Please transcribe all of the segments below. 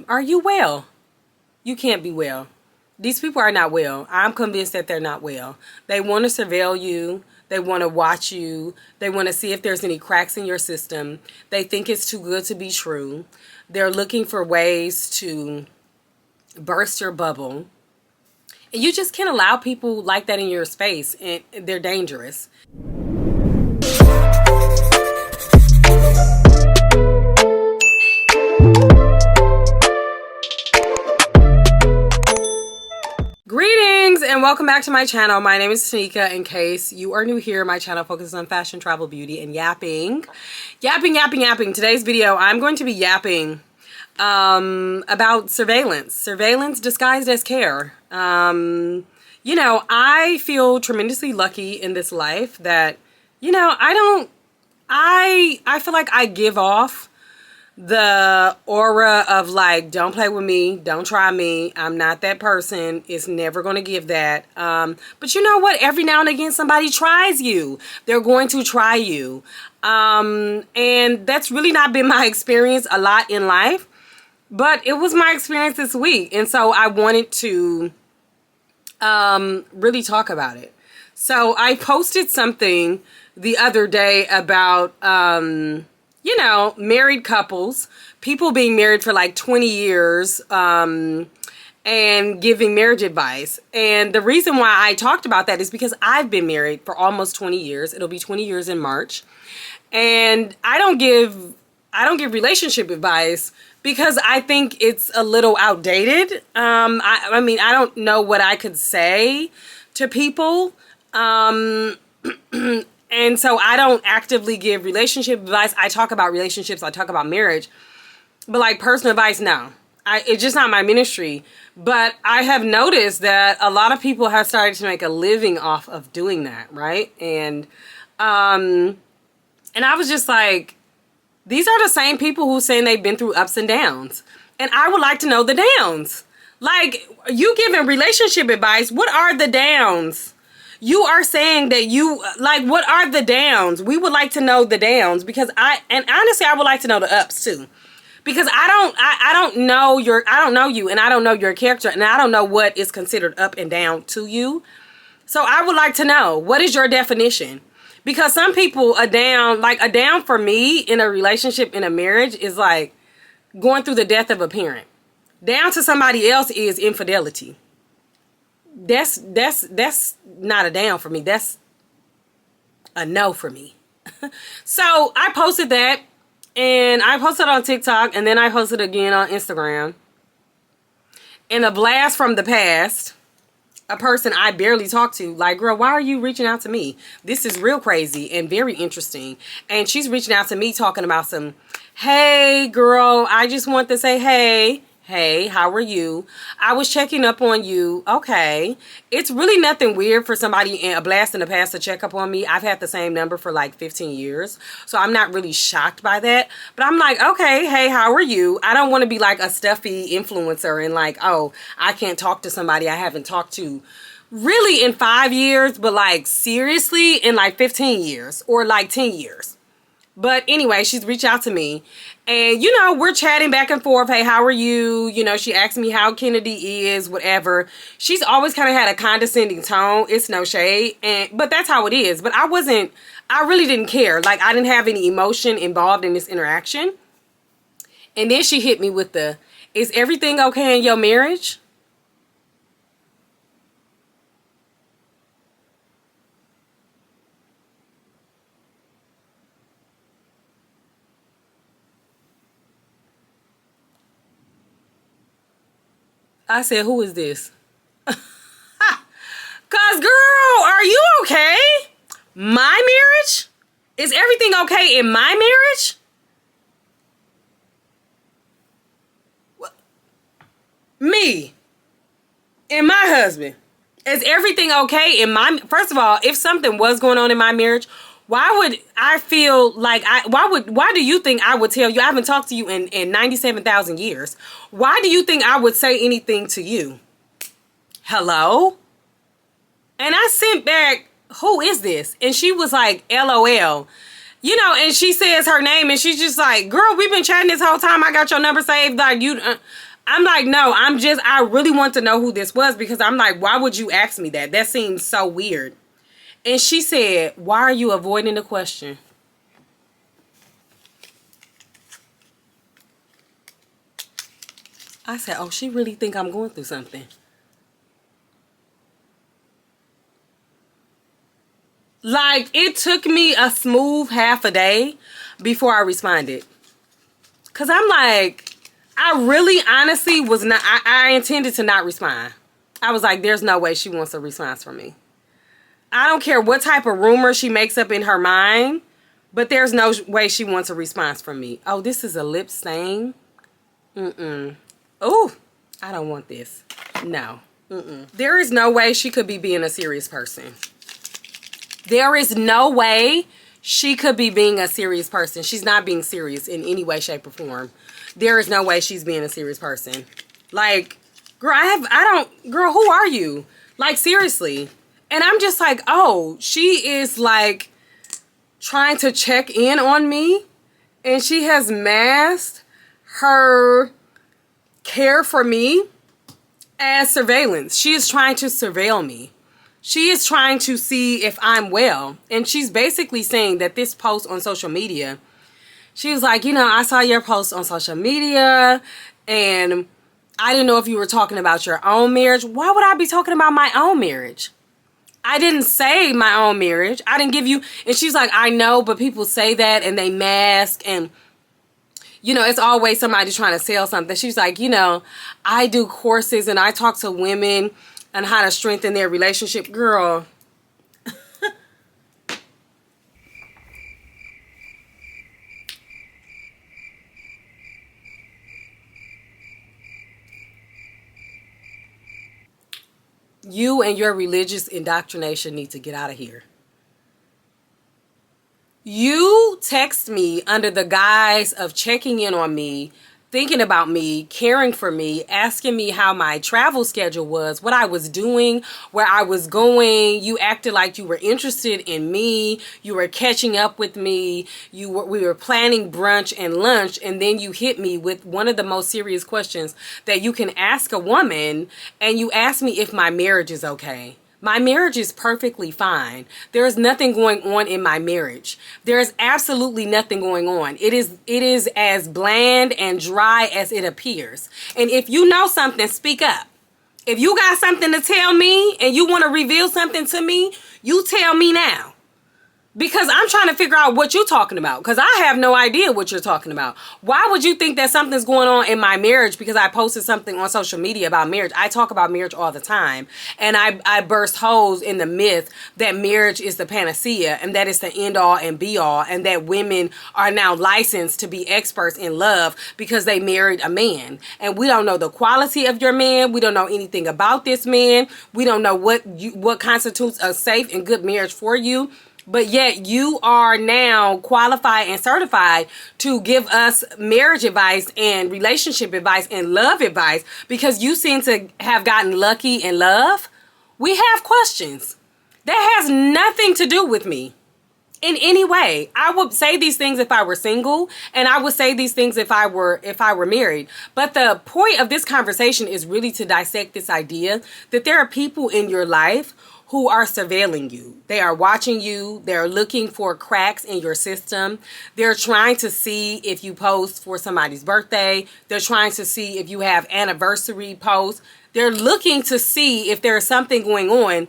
Are you well? You can't be well. These people are not well. I'm convinced that they're not well. They want to surveil you. They want to watch you. They want to see if there's any cracks in your system. They think it's too good to be true. They're looking for ways to burst your bubble. And you just can't allow people like that in your space, and they're dangerous. Greetings and welcome back to my channel. My name is Tenicka. In case you are new here, my channel focuses on fashion, travel, beauty, and yapping. Yapping. Today's video, I'm going to be yapping about surveillance. Surveillance disguised as care. You know, I feel tremendously lucky in this life that, you know, I feel like I give off the aura of like, don't play with me, don't try me, I'm not that person. It's never going to give that. But you know what? Every now and again, somebody tries you. They're going to try you. And that's really not been my experience a lot in life, but it was my experience this week. And so I wanted to really talk about it. So I posted something the other day about, you know, married couples, people being married for like 20 years, and giving marriage advice. And the reason why I talked about that is because I've been married for almost 20 years. It'll be 20 years in March. And I don't give relationship advice because I think it's a little outdated. I mean, I don't know what I could say to people. And so I don't actively give relationship advice. I talk about relationships. I talk about marriage. But like personal advice, no. It's just not my ministry. But I have noticed that a lot of people have started to make a living off of doing that, right? And I was just like, these are the same people who saying they've been through ups and downs. And I would like to know the downs. Like, you giving relationship advice, what are the downs? You are saying that you, like, what are the downs? We would like to know the downs because and honestly, I would like to know the ups too. Because I don't know you and I don't know your character and I don't know what is considered up and down to you. So I would like to know, what is your definition? Because some people, a down for me in a relationship, in a marriage is like going through the death of a parent. Down to somebody else is infidelity. That's not a down for me. That's a no for me. So I posted that, and I posted on TikTok, and then I posted again on Instagram. And a blast from the past, a person I barely talk to, like, girl, why are you reaching out to me? This is real crazy and very interesting. And she's reaching out to me talking about some, hey girl, I just want to say, hey, how are you? I was checking up on you. Okay. It's really nothing weird for somebody in a blast in the past to check up on me. I've had the same number for like 15 years. So I'm not really shocked by that. But I'm like, okay, hey, how are you? I don't want to be like a stuffy influencer and like, oh, I can't talk to somebody I haven't talked to really in 5 years, but like seriously in like 15 years or like 10 years. But anyway, she's reached out to me and, you know, we're chatting back and forth. Hey, how are you? You know, she asked me how Kennedy is, whatever. She's always kind of had a condescending tone. It's no shade. But that's how it is. But I really didn't care. Like, I didn't have any emotion involved in this interaction. And then she hit me with the, is everything okay in your marriage? I said, who is this? Cause girl, are you okay? My marriage? Is everything okay in my marriage? Me and my husband. Is everything okay in my, first of all, if something was going on in my marriage, why would I feel like why do you think I would tell you? I haven't talked to you in 97,000 years. Why do you think I would say anything to you? Hello? And I sent back, who is this? And she was like, LOL. You know, and she says her name, and she's just like, girl, we've been chatting this whole time. I got your number saved. Like, you, I'm like, no, I really want to know who this was, because I'm like, why would you ask me that? That seems so weird. And she said, why are you avoiding the question? I said, oh, she really think I'm going through something. Like, it took me a smooth half a day before I responded. Because I'm like, I really honestly was not, I intended to not respond. I was like, there's no way she wants a response from me. I don't care what type of rumor she makes up in her mind, but there's no way she wants a response from me. Oh, this is a lip stain. Oh, I don't want this. No. There is no way she could be being a serious person. There is no way she could be being a serious person. She's not being serious in any way, shape, or form. There is no way she's being a serious person. Like, girl, girl, who are you? Like, seriously. And I'm just like, oh, she is like trying to check in on me. And she has masked her care for me as surveillance. She is trying to surveil me. She is trying to see if I'm well. And she's basically saying that this post on social media, she was like, you know, I saw your post on social media and I didn't know if you were talking about your own marriage. Why would I be talking about my own marriage? I didn't say my own marriage. I didn't give you. And she's like, I know, but people say that and they mask, and you know, it's always somebody trying to sell something. She's like, you know, I do courses and I talk to women on how to strengthen their relationship. Girl. You and your religious indoctrination need to get out of here. You text me under the guise of checking in on me, thinking about me, caring for me, asking me how my travel schedule was, what I was doing, where I was going. You acted like you were interested in me. You were catching up with me. We were planning brunch and lunch, and then you hit me with one of the most serious questions that you can ask a woman, and you asked me if my marriage is okay. My marriage is perfectly fine. There is nothing going on in my marriage. There is absolutely nothing going on. It is as bland and dry as it appears. And if you know something, speak up. If you got something to tell me and you want to reveal something to me, you tell me now. Because I'm trying to figure out what you're talking about. Because I have no idea what you're talking about. Why would you think that something's going on in my marriage because I posted something on social media about marriage? I talk about marriage all the time. And I burst holes in the myth that marriage is the panacea and that it's the end all and be all. And that women are now licensed to be experts in love because they married a man. And we don't know the quality of your man. We don't know anything about this man. We don't know what constitutes a safe and good marriage for you. But yet you are now qualified and certified to give us marriage advice and relationship advice and love advice because you seem to have gotten lucky in love. We have questions. That has nothing to do with me in any way. I would say these things if I were single, and I would say these things if I were married. But the point of this conversation is really to dissect this idea that there are people in your life who are surveilling you. They are watching you. They're looking for cracks in your system. They're trying to see if you post for somebody's birthday. They're trying to see if you have anniversary posts. They're looking to see if there's something going on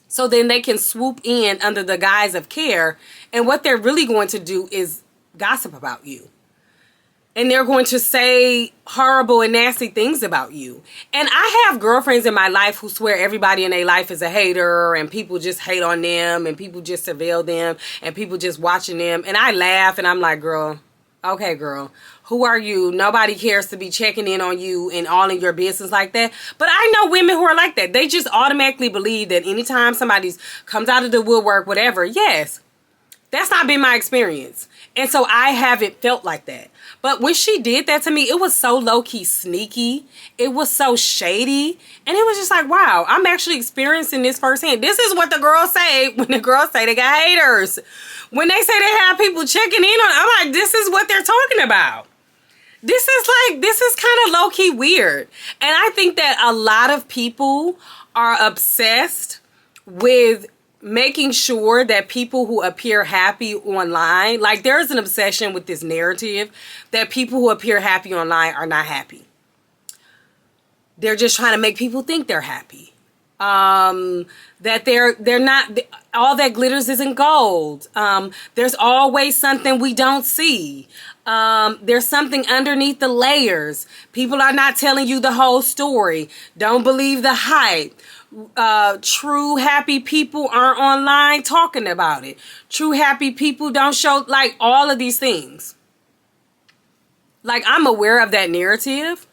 so then they can swoop in under the guise of care. And what they're really going to do is gossip about you. And they're going to say horrible and nasty things about you. And I have girlfriends in my life who swear everybody in their life is a hater and people just hate on them and people just surveil them and people just watching them. And I laugh and I'm like, girl, okay, girl, who are you? Nobody cares to be checking in on you and all in your business like that. But I know women who are like that. They just automatically believe that anytime somebody comes out of the woodwork, whatever, yes, That's not been my experience. And so I haven't felt like that. But when she did that to me, it was so low-key sneaky. It was so shady. And it was just like, wow, I'm actually experiencing this firsthand. This is what the girls say when the girls say they got haters. When they say they have people checking in on, I'm like, this is what they're talking about. This is kind of low-key weird. And I think that a lot of people are obsessed with making sure that people who appear happy online, like there's an obsession with this narrative that people who appear happy online are not happy. They're just trying to make people think they're happy. That they're not, all that glitters isn't gold. There's always something we don't see. There's something underneath the layers. People are not telling you the whole story. Don't believe the hype. True happy people aren't online talking about it. True happy people don't show, like, all of these things. Like, I'm aware of that narrative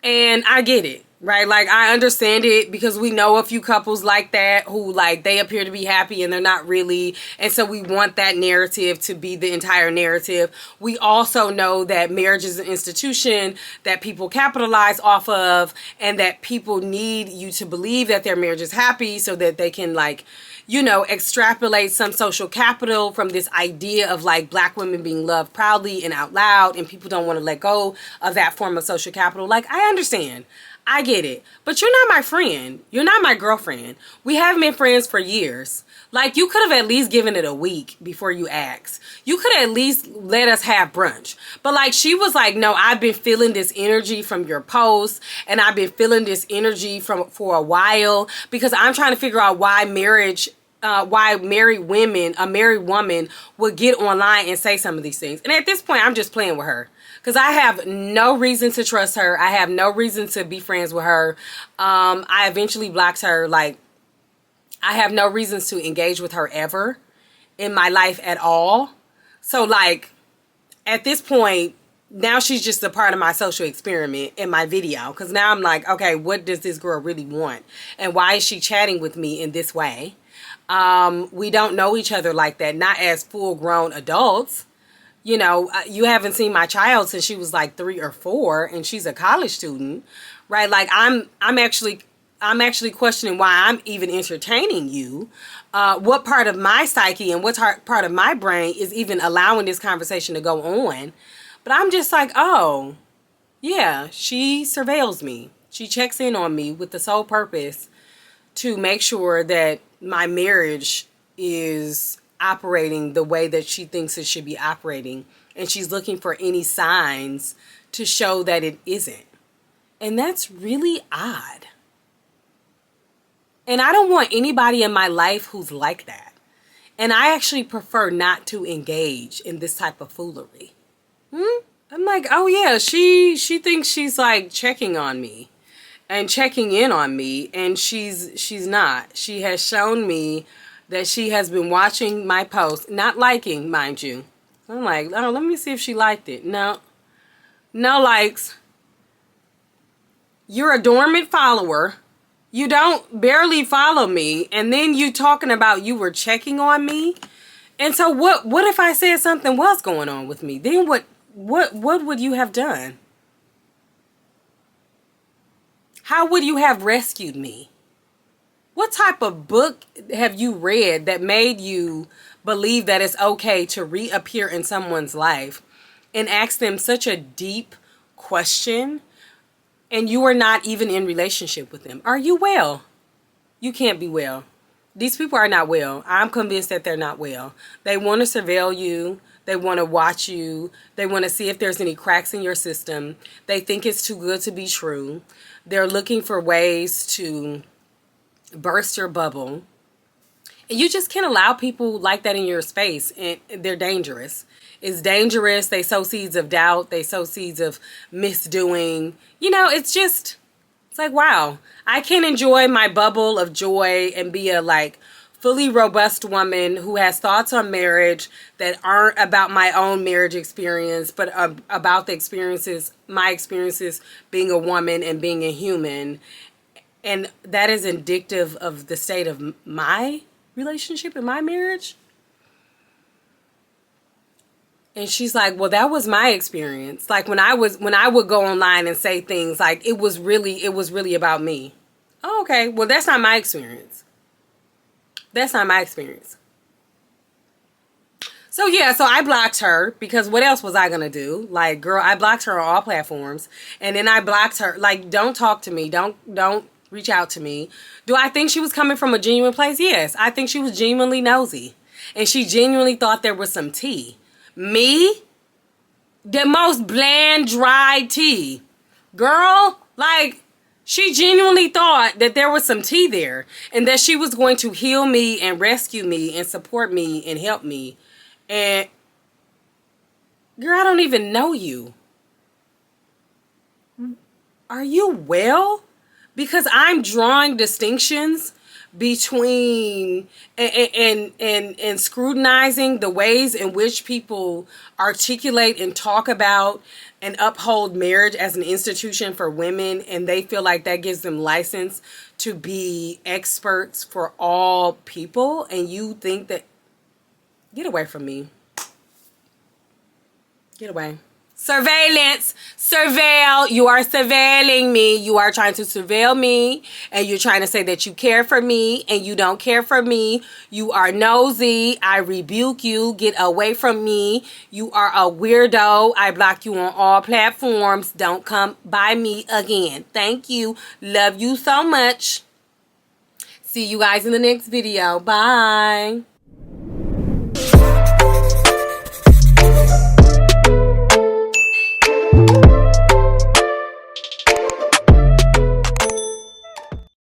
and I get it, right? Like, I understand it because we know a few couples like that who, like, they appear to be happy and they're not really. And so we want that narrative to be the entire narrative. We also know that marriage is an institution that people capitalize off of and that people need you to believe that their marriage is happy so that they can, like, you know, extrapolate some social capital from this idea of, like, black women being loved proudly and out loud, and people don't want to let go of that form of social capital. Like, I understand. I get it. But you're not my friend. You're not my girlfriend. We haven't been friends for years. Like, you could have at least given it a week before you asked. You could at least let us have brunch. But, like, she was like, no, I've been feeling this energy from your posts, and I've been feeling this energy for a while because I'm trying to figure out why why married women, a married woman would get online and say some of these things. And at this point, I'm just playing with her. Because I have no reason to trust her. I have no reason to be friends with her. I eventually blocked her. Like, I have no reasons to engage with her ever in my life at all. So, like, at this point, now she's just a part of my social experiment in my video. Because now I'm like, okay, what does this girl really want? And why is she chatting with me in this way? We don't know each other like that. Not as full-grown adults. You know, you haven't seen my child since she was like 3 or 4, and she's a college student, right? Like, I'm actually questioning why I'm even entertaining you. What part of my psyche and what part of my brain is even allowing this conversation to go on? But I'm just like, oh, yeah, she surveils me. She checks in on me with the sole purpose to make sure that my marriage is operating the way that she thinks it should be operating, and she's looking for any signs to show that it isn't. And that's really odd. And I don't want anybody in my life who's like that. And I actually prefer not to engage in this type of foolery. I'm like, oh yeah, she thinks she's like checking on me and checking in on me, and she's not. She has shown me that she has been watching my posts, not liking, mind you. I'm like, oh, let me see if she liked it. No likes. You're a dormant follower. You don't barely follow me, and then you talking about you were checking on me. And so what if I said something was going on with me? Then what would you have done? How would you have rescued me? What type of book have you read that made you believe that it's okay to reappear in someone's life and ask them such a deep question, and you are not even in relationship with them? Are you well? You can't be well. These people are not well. I'm convinced that they're not well. They want to surveil you. They want to watch you. They want to see if there's any cracks in your system. They think it's too good to be true. They're looking for ways to burst your bubble. And you just can't allow people like that in your space, and they're dangerous. It's dangerous. They sow seeds of doubt. They sow seeds of misdoing. You know, it's like, wow, I can enjoy my bubble of joy and be a like fully robust woman who has thoughts on marriage that aren't about my own marriage experience, but about my experiences being a woman and being a human. And that is indicative of the state of my relationship and my marriage. And she's like, well, that was my experience. Like when I would go online and say things like it was really about me. Oh, okay. Well, that's not my experience. That's not my experience. So yeah, so I blocked her because what else was I gonna do? Like, girl, I blocked her on all platforms, and then I blocked her. Like, don't talk to me. Don't reach out to me. Do I think she was coming from a genuine place? Yes, I think she was genuinely nosy, and she genuinely thought there was some tea. Me, the most bland, dry tea, girl. Like, she genuinely thought that there was some tea there, and that she was going to heal me and rescue me and support me and help me. And girl, I don't even know you. Are you well? Because I'm drawing distinctions between and scrutinizing the ways in which people articulate and talk about and uphold marriage as an institution for women, and they feel like that gives them license to be experts for all people, and you think that, get away from me. Get away. Surveillance. Surveil. You are surveilling me. You are trying to surveil me. And you're trying to say that you care for me. And you don't care for me. You are nosy. I rebuke you. Get away from me. You are a weirdo. I block you on all platforms. Don't come by me again. Thank you. Love you so much. See you guys in the next video. Bye.